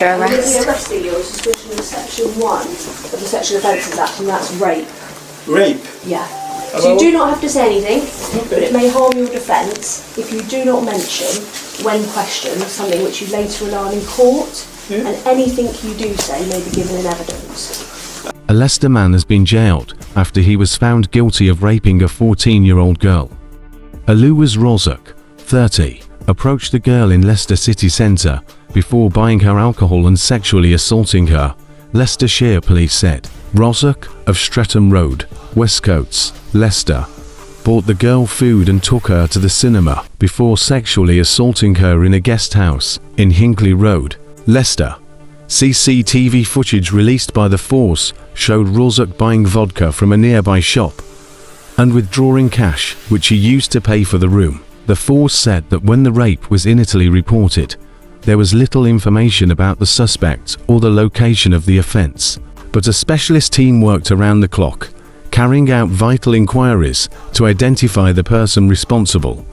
Arrest. Arresting you on suspicion of Section 1 of the Sexual Offences Act, and that's rape. Rape? Yeah. So you do not have to say anything, but it may harm your defence if you do not mention, when questioned, something which you later rely on in court, and anything you do say may be given in evidence. A Leicester man has been jailed after he was found guilty of raping a 14-year-old girl. Aluwas Razak, 30, approached the girl in Leicester city centre before buying her alcohol and sexually assaulting her, Leicestershire police said. Razak, of Stretton Road, Westcotes, Leicester, bought the girl food and took her to the cinema before sexually assaulting her in a guest house in Hinckley Road, Leicester. CCTV footage released by the force showed Razak buying vodka from a nearby shop and withdrawing cash, which he used to pay for the room. The force said that when the rape was initially reported, there was little information about the suspect or the location of the offence, but a specialist team worked around the clock, carrying out vital inquiries to identify the person responsible.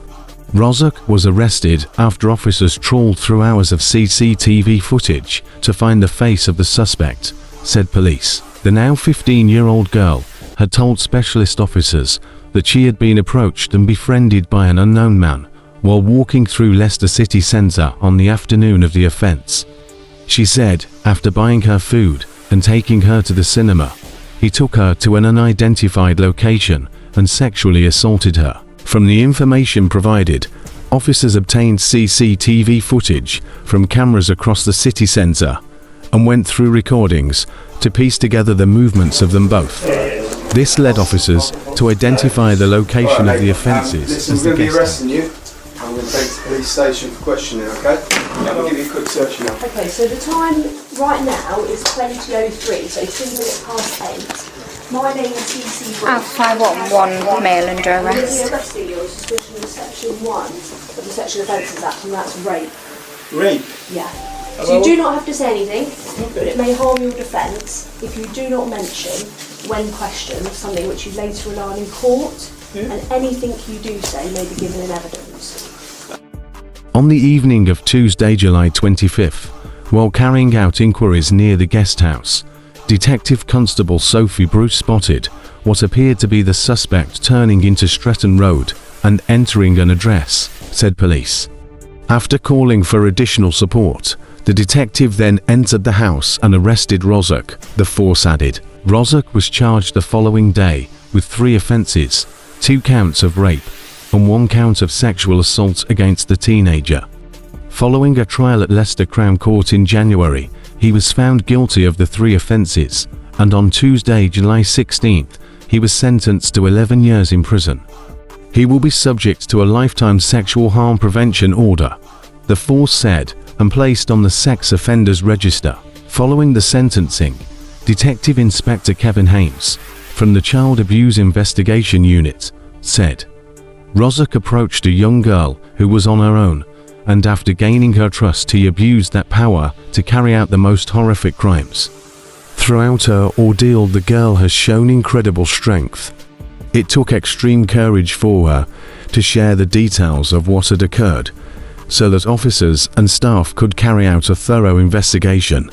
Razak was arrested after officers trawled through hours of CCTV footage to find the face of the suspect, said police. The now 15-year-old girl had told specialist officers that she had been approached and befriended by an unknown man while walking through Leicester city centre on the afternoon of the offence. She said, after buying her food and taking her to the cinema, he took her to an unidentified location and sexually assaulted her. From the information provided, officers obtained CCTV footage from cameras across the city centre and went through recordings to piece together the movements of them both. This led officers to identify the location of the offences. Listen, we're going to be arresting you. I'm going to take you to the police station for questioning, okay? I'll give you a quick search now. Okay, so the time right now is 20:03, so 2 minutes past 8. My name is CC. I want one mail under We're arrest. arresting you on suspicion of Section 1 of the Sexual Offences Act, and that's rape. Rape? Yeah. So you do not have to say anything, but it may harm your defence if you do not mention, when questioned, something which you later rely on in court, and anything you do say may be given in evidence. On the evening of Tuesday, July 25th, while carrying out inquiries near the guest house, Detective Constable Sophie Bruce spotted what appeared to be the suspect turning into Stretton Road and entering an address, said police. After calling for additional support, the detective then entered the house and arrested Razak, the force added. Razak was charged the following day with 3 offences, 2 counts of rape and 1 count of sexual assault against the teenager. Following a trial at Leicester Crown Court in January, he was found guilty of the 3 offences, and on Tuesday, July 16th, he was sentenced to 11 years in prison. He will be subject to a lifetime sexual harm prevention order, the force said, and placed on the sex offenders register. Following the sentencing, Detective Inspector Kevin Hames, from the Child Abuse Investigation Unit, said, Razak approached a young girl who was on her own, and after gaining her trust he abused that power to carry out the most horrific crimes. Throughout her ordeal, the girl has shown incredible strength. It took extreme courage for her to share the details of what had occurred, so that officers and staff could carry out a thorough investigation.